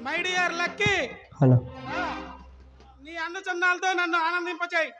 My dear lucky, hello. నీ అందచందాలతో నన్ను ఆనందింపచేయి.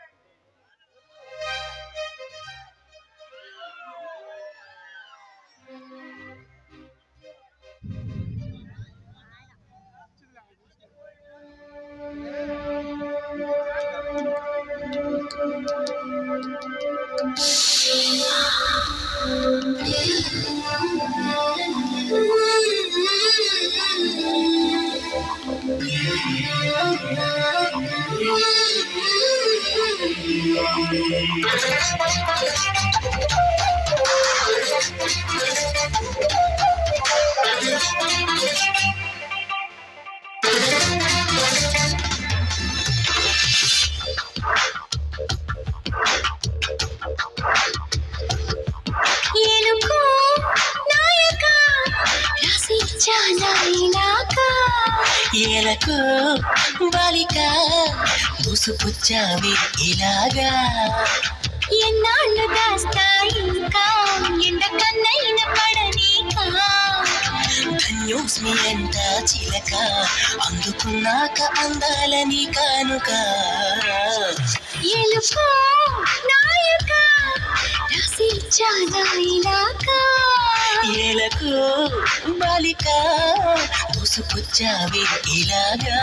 ఏలకు బాలిక దూసుకొచ్చావి ఇలాగా, ఎన్నాళ్ళు దాస్తాయి ఇంకా ఎండకన్నైన పడనీకా. ధన్యోస్మి అంట చిలక, అందుకున్నాక అందాలని కానుక. ఎలుకో నాయక రసించానా ఇలాగా, ఏలకు బాలిక దూసుకొచ్చావి ఇలాగా.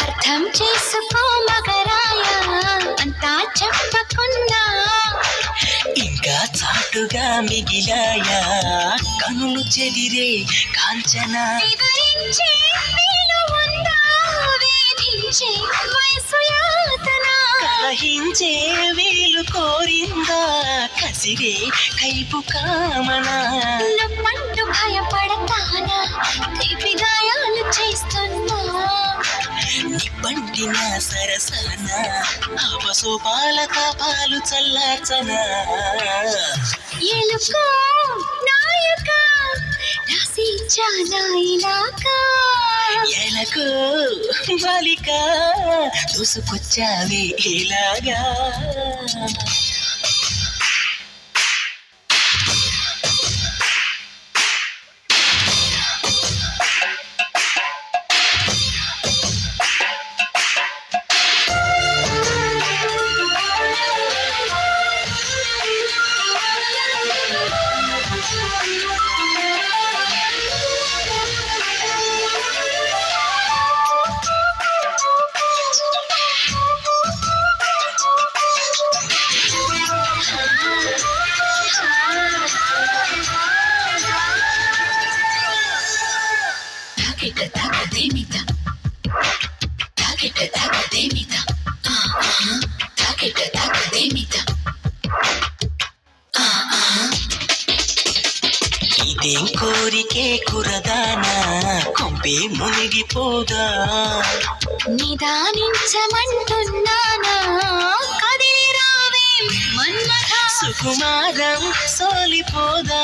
అర్థం చేసుకో మగరాయ అంతా చెప్పకున్నా, ఇంకా చాటుగా మిగిలాయా కనులు చెదిరే కాంచన. ఎదురించే వీలు ఉందా, వేధించే వయసు యాతన, కలహించే వీలు కోరిందా కసిరే కైపు కామన. నొప్పంటూ భయపడతానా, తీపి గాయాలు చేస్తున్నా, నిప్పంటిన సరసన అపసోపాల తాపాలు చల్లార్చన. ఎలుకో నాయక రసించానా ఇలాగా, ఎలకు బాలిక దూసుకొచ్చావి ఇలాగా. ఇదేం కోరికే కురదానా, కొంపే మునిగిపోదా. నిదానించమంటున్నానా, కదిలి రావే మన్మథ. సుకుమారం సోలిపోదా,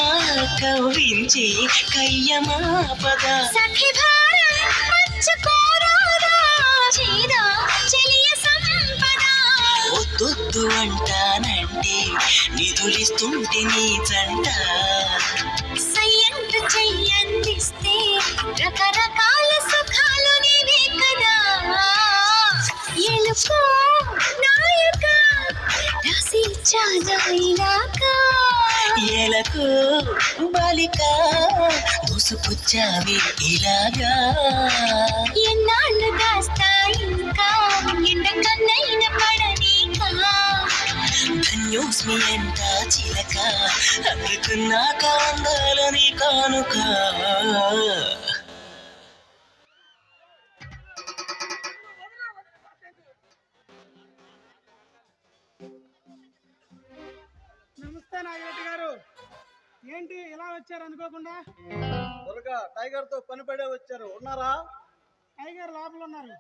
కవ్వించి కయ్యమాపద. సఖి భారం పంచుకోరాదా, చేదా చెలియ సంపద. వద్దొద్దు అంటానంటే నిధులిస్తుంటే నీ జంట. సయ్యంటు చెయ్యందిస్తే రకరకాల సుఖాలు నీవే కదా. ఎలుకో నాయక రసించానా ఇలాగా, ఎలకు బాలిక దూసుకొచ్చావి ఇలాగా. ఎన్నాళ్ళు దాస్తాయి ఇంకా ఎండకన్నైన పడనీకా. ధన్యోస్మి అంట చిలక, అందుకున్నాక అందాలని కానుక. ఏంటి ఇలా వచ్చారు అనుకోకుండా? త్వరగా టైగర్ తో పని పడే వచ్చారు. ఉన్నారా? టైగర్ లోపల ఉన్నారు,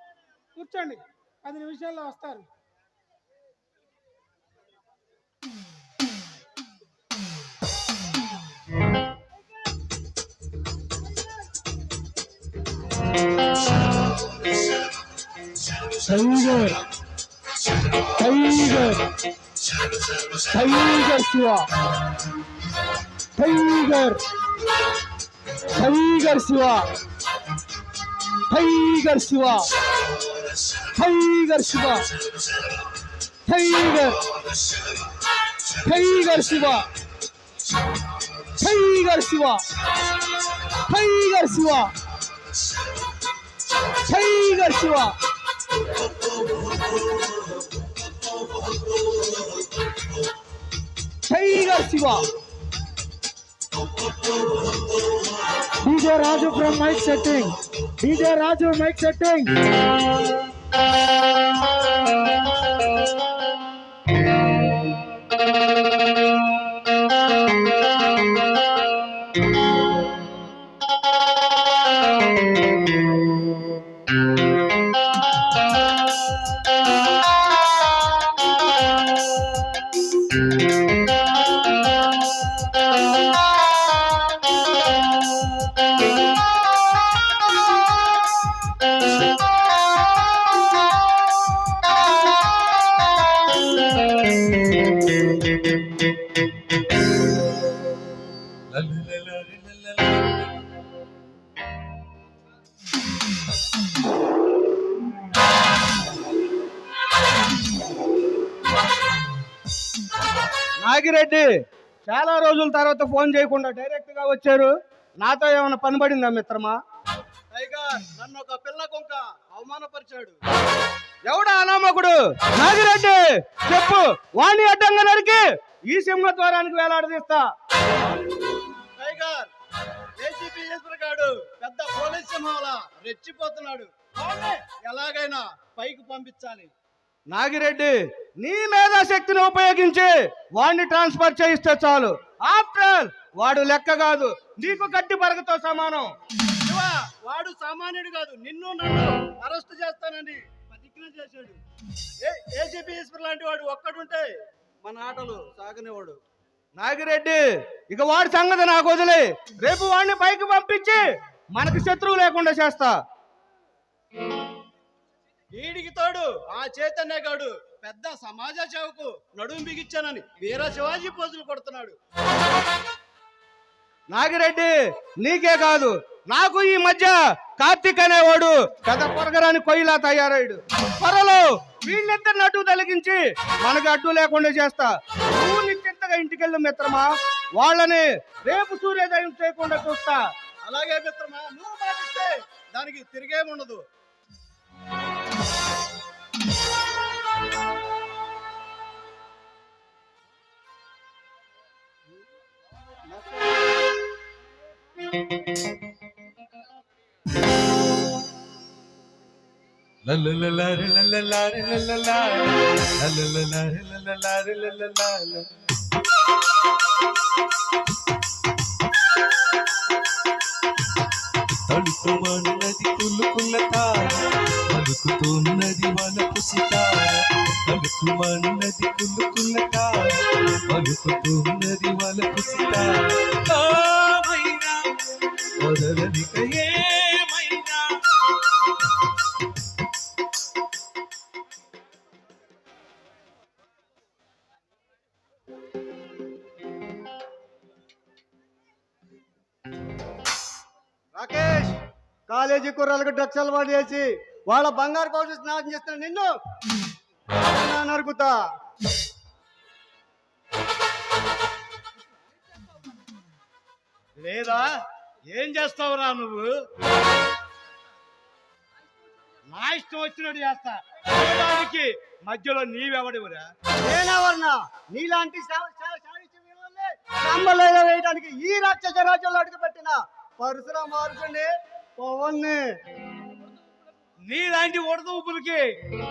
కూర్చోండి, 10 నిమిషాల్లో వస్తారు. Tiger tiger tiger Shiva tiger tiger Shiva tiger Shiva tiger Shiva tiger tiger Shiva tiger Shiva tiger Shiva tiger Shiva tiger Shiva. DJ Raju from mic setting. DJ Raju mic setting. Nagireddy చాలా రోజుల తర్వాత ఫోన్ చేయకుండా డైరెక్ట్ గా వచ్చారు. నాతో ఏమైనా పని పడిందా మిత్రమా? టైగర్ నన్ను ఒక పిల్ల కొంక అవమానపరిచాడు. ఎవడా అనామకుడు? నాగిరెడ్డి చెప్పు, వాణి అడ్డంగా నరికి ఈ సింహద్వారానికి వేలాడదీస్తా. టైగర్ ఏసీపీ ఈశ్వరగాడు పెద్ద పోలీస్ సింహంలా రెచ్చిపోతున్నాడు. ఎలాగైనా పైకి పంపించాలి. నాగిరెడ్డి నీ మేధాశక్తిని ఉపయోగించి వాడిని ట్రాన్స్ఫర్ చేయిస్తే చాలు. ఆఫ్టర్ వాడు లెక్క కాదు, నీకు గట్టి పరగతో సమానం. వాడు సామాన్యుడు కాదు, నిన్ను నన్ను అరెస్ట్ చేస్తానని ప్రతిజ్ఞ చేశాడు. ఏసీపీ ఈశ్వర్ లాంటి వాడు ఒక్కడుంటే మన ఆటలు సాగనివాడు. నాగిరెడ్డి ఇక వాడి సంగతి నాకు వదిలే, రేపు వాడిని పైకి పంపించి మనకు శత్రువు లేకుండా చేస్తా. వీడికి తోడు ఆ చైతన్య గాడు పెద్ద సమాజ సేవకు నడుము బిగిచ్చానని వీర శివాజీ పోజులు కొడుతున్నాడు. నాగిరెడ్డి నీకే కాదు, నాకు ఈ మధ్య కార్తీక్ అనేవాడు పెద్ద పొరగరాని కొయ్యిలా తయారయ్యాడు. త్వరలో వీళ్ళిద్దరిని అడ్డు తొలగించి మనకు అడ్డు లేకుండా చేస్తా. నువ్వు నిశ్చింతగా ఇంటికెళ్ళు మిత్రమా, వాళ్ళని రేపు సూర్యోదయం చేయకుండా చూస్తా. అలాగే మిత్రమా, నువ్వు మాటిస్తే దానికి తిరిగేముండదు. తడుపుమన్నది కులుకుల తార, పలుకుతున్నది వలపు సితార. తడుపుమన్నది కులుకుల తార, పలుకుతున్నది వలపు సితార. మైనా వదలనిక ఏమైనా. రాకేష్ కాలేజీ కుర్రాలకు డ్రగ్స్ అలవాటు చేసి వాళ్ళ బంగారు భవిష్యత్తు నాశనం చేస్తున్న నిన్ను నరుకుతా. లేదా ఏం చేస్తావురా నువ్వు? నా ఇష్టం వచ్చినట్టు చేస్తా. మధ్యలో నీవెవడివురా? నేనెవరన్నా? నీలాంటి వేయడానికి ఈ రాక్షస రాజ్యంలో అడుగుపెట్టిన పరశురామార్జుని పవన్ని. నీలాంటి ఉడతూపులకి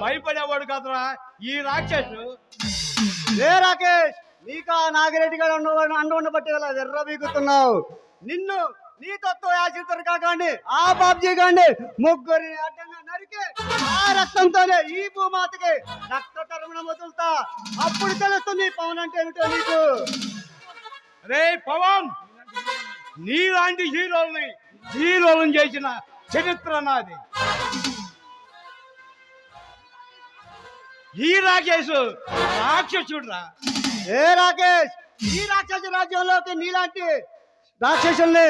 భయపడేవాడు కాదురా ఈ రాక్షసు. రే రాకేష్, నీకా నాగిరెడ్డి గారు అండబట్టి ఇలా ఎర్ర బీగుతున్నావు. నిన్ను నీ తత్వ యాచిద్దరు కాకండి ఆ బాబ్జీ గాండి ముగ్గురిని అడ్డంగా నరికి ఆ రక్తంతోనే ఈ భూమాతకి రక్త తరుమణ వదులుతా. అప్పుడు తెలుస్తుంది పవన్ అంటే ఏమిటో నీకు. రే పవన్, నీలాంటి హీరోలను చేసిన చరిత్ర నాది. ఈ రాకేష్ రాక్షసుడురా. ఏ రాకేష్, ఈ రాక్షస రాజ్యంలోకి నీలాంటి రాక్షసుల్ని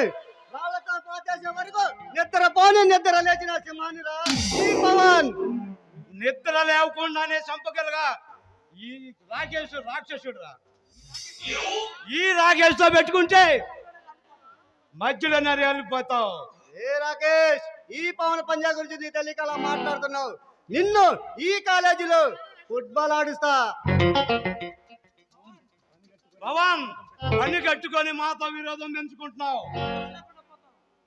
రాళ్ళతో పాతేసే వరకు నిద్ర లేచిన సింహానిరా ఈ పవన్. నిద్ర లేవకుండానే చంపగలగా ఈ రాకేష్ రాక్షసుడురా. ఈ రాకేష్ తో పెట్టుకుంటే మధ్యలోనే వెళ్ళిపోతావు. ఏ రాకేష్, ఈ పవన్ పంజా గురించి నీ తెలియక అలా మాట్లాడుతున్నావు. నిన్ను ఈ కాలేజీలో ఫుట్బాల్ ఆడిస్తా. పవన్, పని కట్టుకొని మాతో విరోధం పెంచుకుంటున్నావు.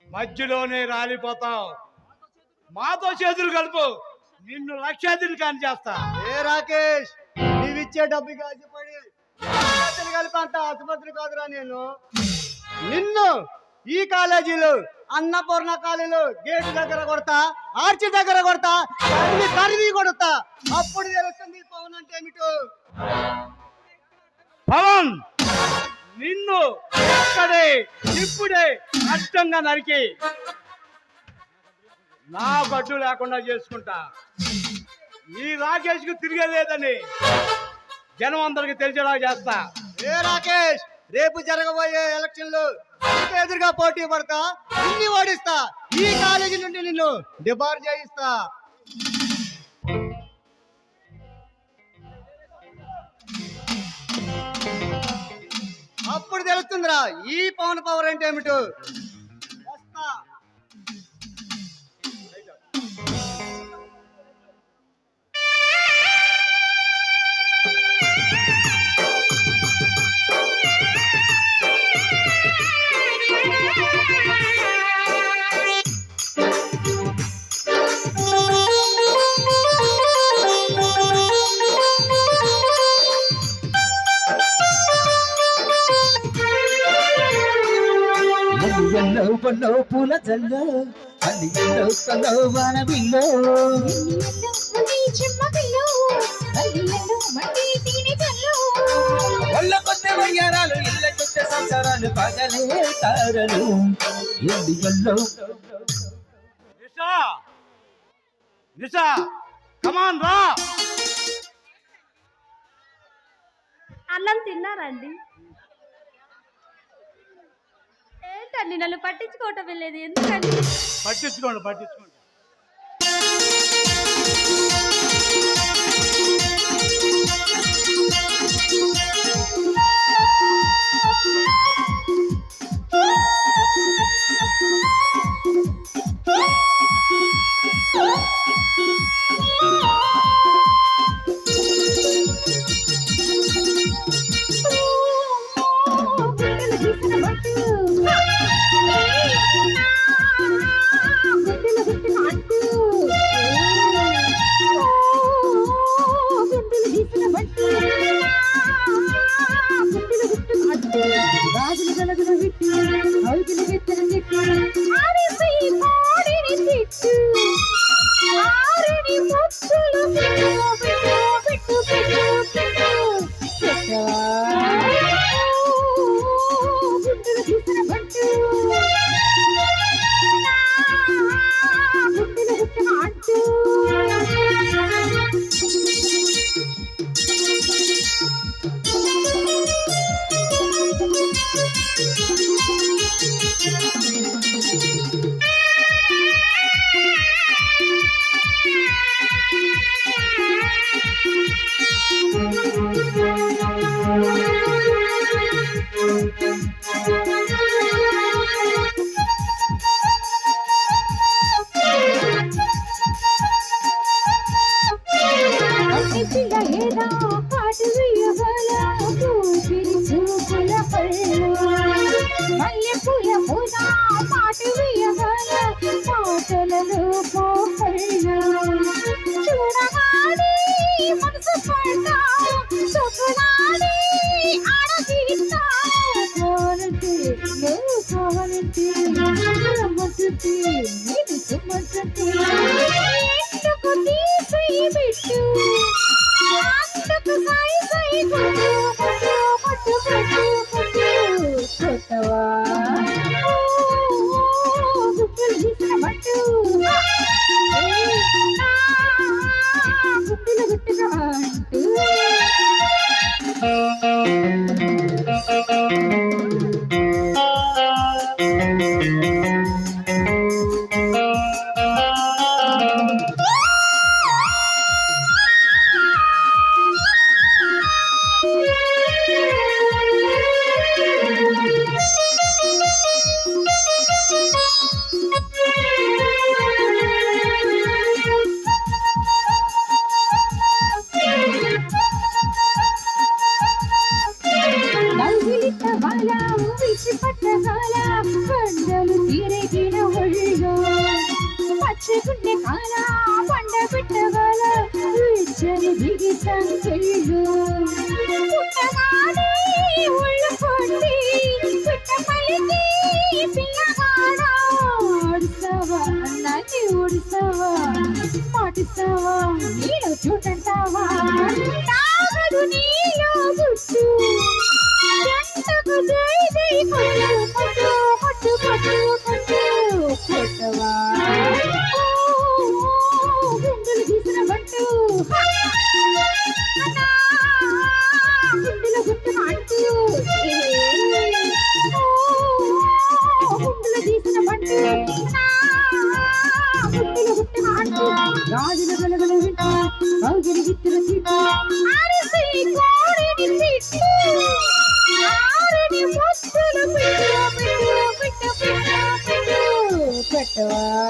మధ్యలోనే రాలిపోతావు. మాతో చేతులు కలుపు, నిన్ను లక్షాధిని కాని చేస్తా. ఏ రాకేష్, నీవిచ్చే డబ్బు కాసిపడి కలిపి అంత ఆసుపత్రి కాదురా నేను. నిన్ను ఈ కాలేజీలో అన్నపూర్ణ కాలేజీలో గేటు దగ్గర కొడతా, ఆర్చి దగ్గర కొడతా, తరివి కొడతా. అప్పుడు తెలుస్తుంది పవన్ అంటే ఏమిటో. పవన్, నిన్ను ఇక్కడే ఇప్పుడే అడ్డంగా నరికి నా గడ్డు లేకుండా చేసుకుంటా. ఈ రాకేష్ కు తిరిగేలేదని జనం అందరికి తెలిసేలా చేస్తా. ఏ రాకేష్, రేపు జరగబోయే ఎలక్షన్ లో ఎదురుగా పోటీ పడతా, నిన్ను ఓడిస్తా. ఈ కాలేజీ నుండి నిన్ను డిబార్ చేయిస్తా. అప్పుడు తెలుస్తుందిరా ఈ పవన్ పవర్ అంటే ఏమిటో. వస్తా. ఎల్లో పల్లో పూల జల్లో అల్లి ఎల్లో కల్లో వాన బిల్లో వల్ల కొత్త వయ్యారాలు ఇళ్ళ కొత్త సంసారాలు పగలే తారలు ఎల్లో నిషా కమాన్ రా. అన్నం తిన్నారండి? ఏంటండి నన్ను పట్టించుకోవటం లేదు, ఎందుకండి? పట్టించుకోండి. చూడగానే మనసు కావాలంటే నువ్వు కావాలంటే రమ్మంటుంటే నేను సుమ్మంటుంటే ఎందుకు తీసి పెట్టు అందుకు సాయి సాయి కొట్టు కొట్టు కొట్టు కొట్టు కొట్టవా గుప్పులు గీసిన పట్టు గుప్పులు గుట్టుగా అంటూ పండలు తీరేగిన ఒళ్ళు పచ్చగుండె కాల పండ పెట్టగల ఇచ్చని దిగి సంకెళ్ళు పుట్టగానే ఒళ్ళు కొట్టి పిట్ట పలికి పిల్లగాడా ఓడిస్తావా నన్ను ఓడిస్తావా మాటిస్తావా నీలో చూడంటావా తాగదు నీలో గుట్టు ఎంతకు జై జై కొట్టు కొట్టు కొట్టు కొట్టు కొట్టవా గుండెలు గీసిన బంటు గుండెల గుట్టున అంటూ గుండెలు గీసిన బంటు గుండెల గుట్టున అంటూ రాజుల గలగల వింటూ కౌగిలి గిత్తుల చీటు అరసి కోరిని తిట్టు ఆరిని ముద్దులు పెట్టు పెట్టు పెట్టు పెట్టు పెట్టవా